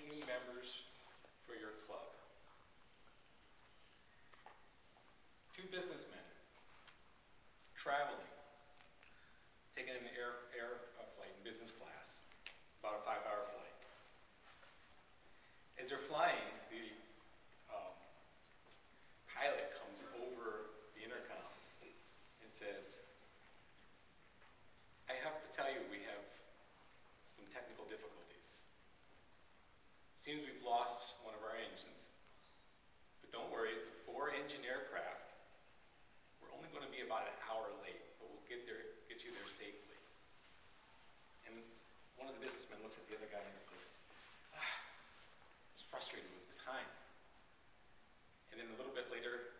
new members for your club. Two businessmen traveling, taking an air flight in business class, about a 5-hour flight. As they're flying, the pilot comes over the intercom and says, "I have to tell you, we have some technical difficulties. Seems we've lost one of our engines. But don't worry, it's a 4-engine aircraft. We're only going to be about an hour late, but we'll get you there safely." And one of the businessmen looks at the other guy and says, he's frustrated with the time. And then a little bit later,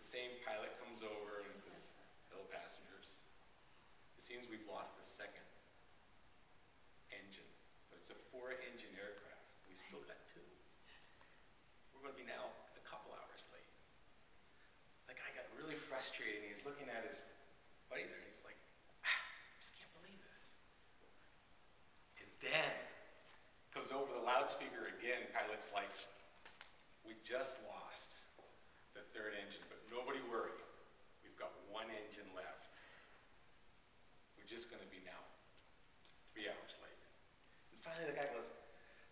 the same pilot comes over and says, "Fellow passengers, it seems we've lost the second engine, but it's a 4-engine aircraft. We still got 2. We're going to be now a couple hours late." The guy got really frustrated, and he's looking at his buddy there, and he's like, "I just can't believe this." And then comes over the loudspeaker again. Pilot's like, "We just lost the 3rd engine, but nobody worry. We've got 1 engine left. We're just going to be now 3 hours late." And finally the guy goes,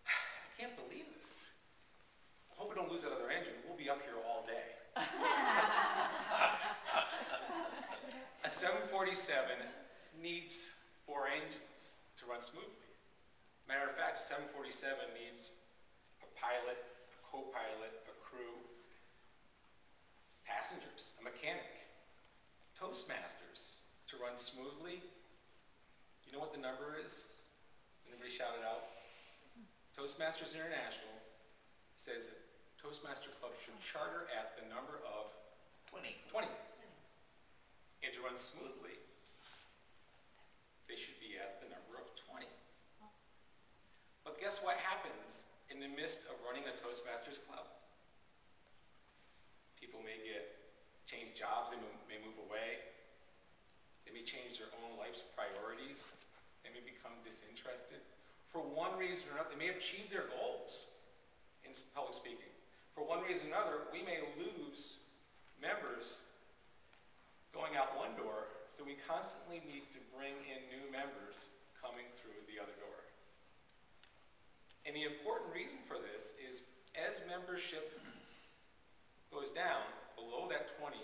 "I can't believe this. I hope we don't lose that other engine. We'll be up here all day." A 747 needs 4 engines to run smoothly. Matter of fact, a 747 needs a pilot, a co-pilot, a crew, passengers, a mechanic, Toastmasters to run smoothly. You know what the number is? Anybody shout it out? Toastmasters International says that Toastmaster Club should charter at the number of 20. And to run smoothly, they should be at the number of 20. But guess what happens in the midst of running a Toastmasters Club? People may change jobs, they may move away, they may change their own life's priorities, they may become disinterested. For one reason or another, they may have achieved their goals in public speaking. For one reason or another, we may lose members going out one door, so we constantly need to bring in new members coming through the other door. And the important reason for this is as membership goes down below that 20,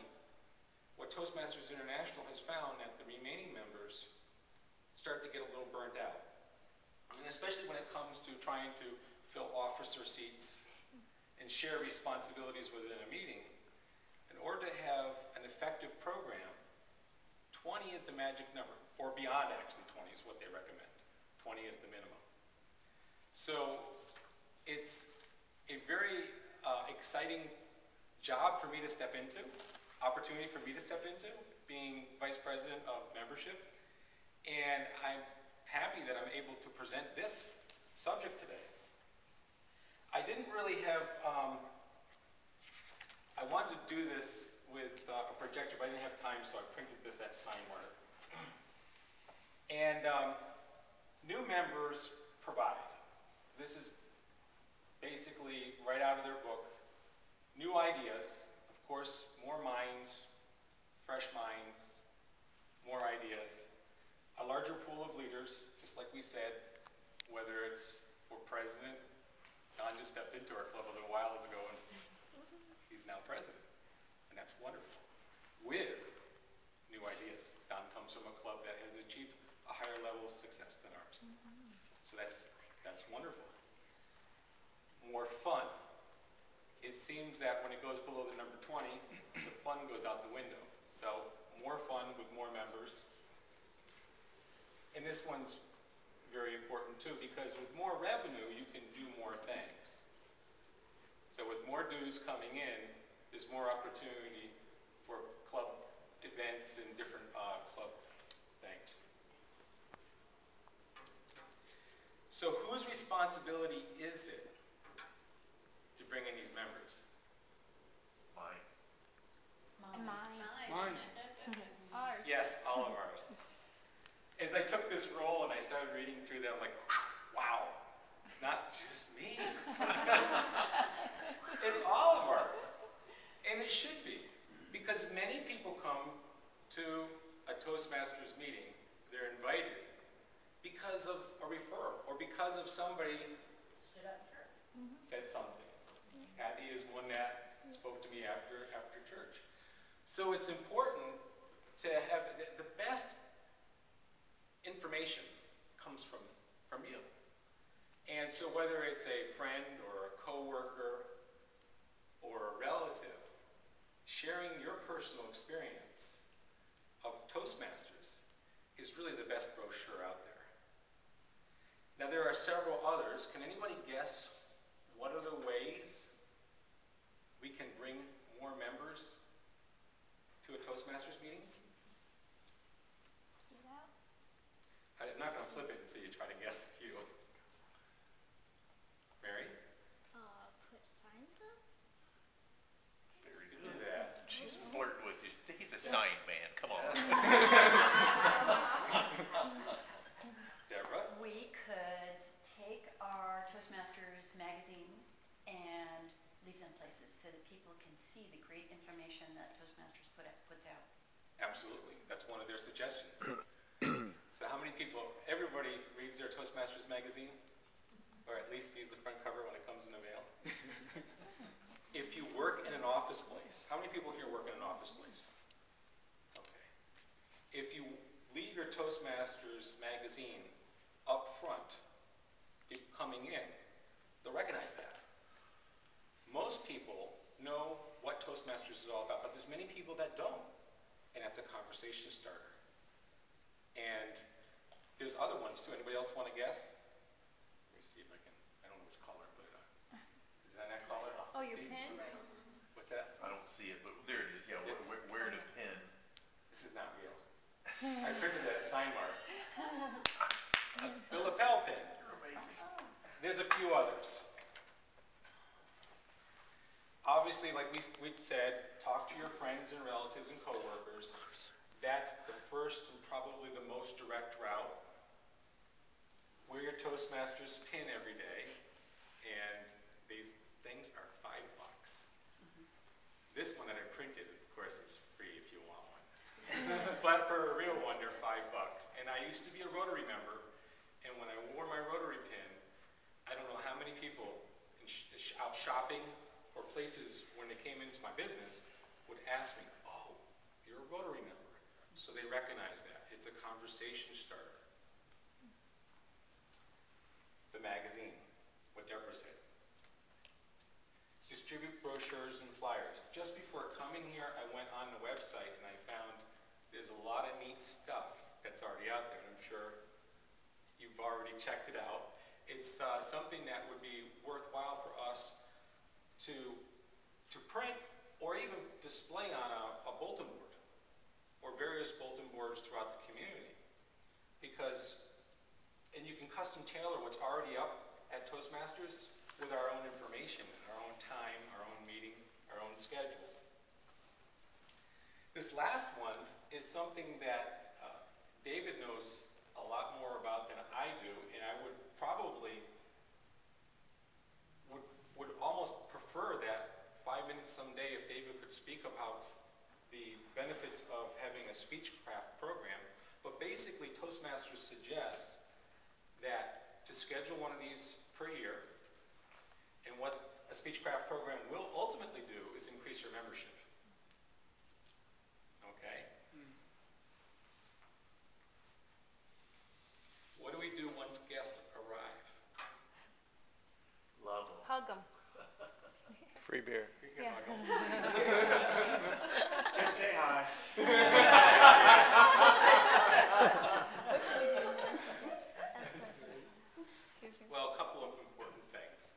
what Toastmasters International has found that the remaining members start to get a little burnt out. And especially when it comes to trying to fill officer seats and share responsibilities within a meeting. In order to have an effective program, 20 is the magic number, or beyond actually 20 is what they recommend. 20 is the minimum. So it's a very exciting job for me to step into, opportunity for me to step into, being Vice President of Membership. And I'm happy that I'm able to present this subject today. I didn't really have, I wanted to do this with a projector, but I didn't have time, so I printed this at SignWire. And new members provide. This is basically right out of their book. New ideas, of course, more minds, fresh minds, more ideas. A larger pool of leaders, just like we said, whether it's for president. Don just stepped into our club a little while ago, and he's now president, and that's wonderful. With new ideas. Don comes from a club that has achieved a higher level of success than ours. So that's wonderful. More fun. It seems that when it goes below the number 20, the fun goes out the window. So more fun with more members. And this one's very important too, because with more revenue, you can do more things. So with more dues coming in, there's more opportunity for club events and different club things. So whose responsibility is it to bring in these members? Mine. Ours. Yes, all of ours. As I took this role and I started reading through that, I'm like, wow. not just me. It's all of ours. And it should be, because many people come to a Toastmasters meeting, they're invited because of a referral, or because of somebody said something. Kathy is one that spoke to me after church. So it's important to have the best information comes from you. And so whether it's a friend or a coworker or a relative, sharing your personal experience of Toastmasters is really the best brochure out there. Now there are several others. Can anybody guess what are the ways we can bring more members to a Toastmasters meeting? I'm not going to flip it until you try to guess a few. Mary? Put signs up? Very good at that. She's flirting with you. He's a sign man. Come on. Deborah? We could take our Toastmasters magazine and leave them places so that people can see the great information that Toastmasters puts out. Absolutely. That's one of their suggestions. So how many people, everybody reads their Toastmasters magazine? Or at least sees the front cover when it comes in the mail? If you work in an office place, how many people here work in an office place? Okay. If you leave your Toastmasters magazine up front, people coming in, they'll recognize that. Most people know what Toastmasters is all about, but there's many people that don't, and that's a conversation starter. And there's other ones too. Anybody else want to guess? Let me see if I can. I don't know which color I put it on. Is it on that color? Oh, your See? pen? What's that? I don't see it, but there it is. Yeah, Yes. where to pin? This is not real. I printed that sign mark. The lapel pin. You're amazing. There's a few others. Obviously, like we said, talk to your friends and relatives and coworkers. That's the first and probably the most direct route. Wear your Toastmasters pin every day, and these things are $5. This one that I printed, of course, is free if you want one. But for a real one, they're $5. And I used to be a Rotary member, and when I wore my Rotary pin, I don't know how many people out shopping or places when they came into my business would ask me, "Oh, you're a Rotary member." So they recognize that. It's a conversation starter. The magazine, what Deborah said. Distribute brochures and flyers. Just before coming here, I went on the website and I found there's a lot of neat stuff that's already out there. And I'm sure you've already checked it out. It's something that would be worthwhile for us to print or even display on a bulletin board or various bulletin boards throughout the community. And you can custom tailor what's already up at Toastmasters with our own information, our own time, our own meeting, our own schedule. This last one is something that David knows a lot more about than I do, and I would probably would almost prefer that 5 minutes someday if David could speak about the benefits of having a Speechcraft program. But basically, Toastmasters suggests that to schedule one of these per year, and what a Speechcraft program will ultimately do is increase your membership. Okay? What do we do once guests arrive? Love them. Hug them. Free beer. You can hug 'em. Just say hi. Well, a couple of important things.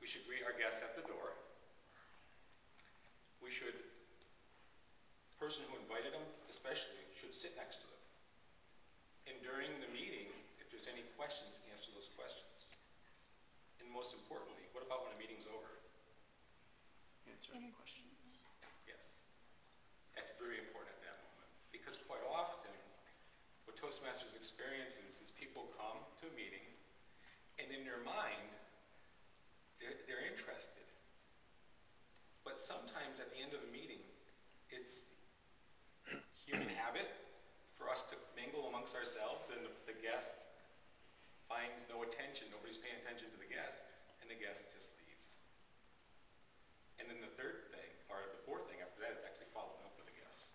We should greet our guests at the door. The person who invited them, especially, should sit next to them. And during the meeting, if there's any questions, answer those questions. And most importantly, what about when the meeting's over? Answer any question. Yes. That's very important at that moment. Because quite often, what Toastmasters experiences is people come to a meeting And in their mind, they're interested. But sometimes at the end of the meeting, it's human habit for us to mingle amongst ourselves, and the guest finds no attention, nobody's paying attention to the guest, and the guest just leaves. And then the third thing, or the fourth thing after that, is actually following up with the guests.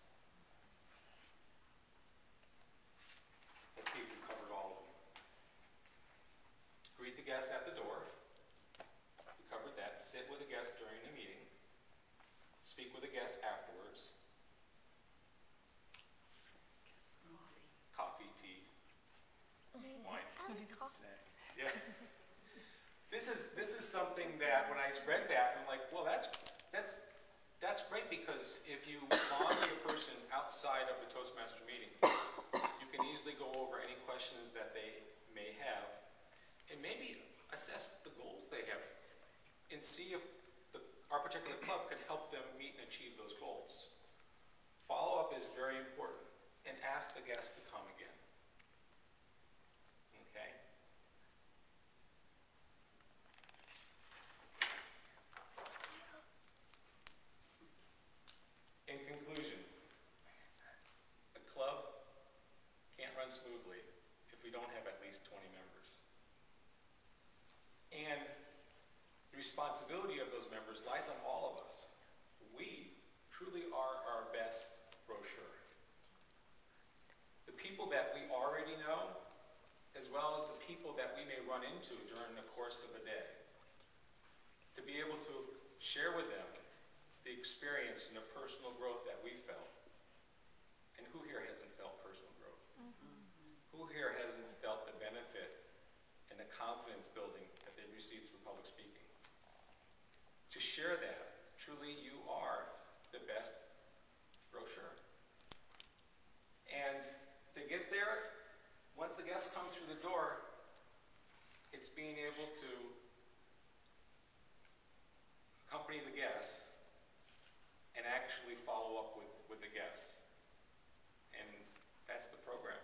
Let's see if we've covered all of them. Greet the guests at the door. We covered that. Sit with a guest during the meeting. Speak with a guest afterwards. Coffee, tea, wine. I like coffee. Yeah. This is something that when I read that, I'm like, well, that's great, because if you bond with a person outside of the Toastmaster meeting, you can easily go over any questions that they may have, and maybe assess the goals they have, and see if our particular club can help them meet and achieve those goals. Follow-up is very important, and ask the guests to come again. Okay? In conclusion, a club can't run smoothly if we don't have at least 20 members. And the responsibility of those members lies on all of us. We truly are our best brochure. The people that we already know, as well as the people that we may run into during the course of a day, to be able to share with them the experience and the personal growth that we felt. And who here hasn't felt personal growth? Who here hasn't felt the benefit and the confidence building that they receive through public speaking? To share that, truly you are the best brochure. And to get there, once the guests come through the door, it's being able to accompany the guests and actually follow up with the guests. And that's the program.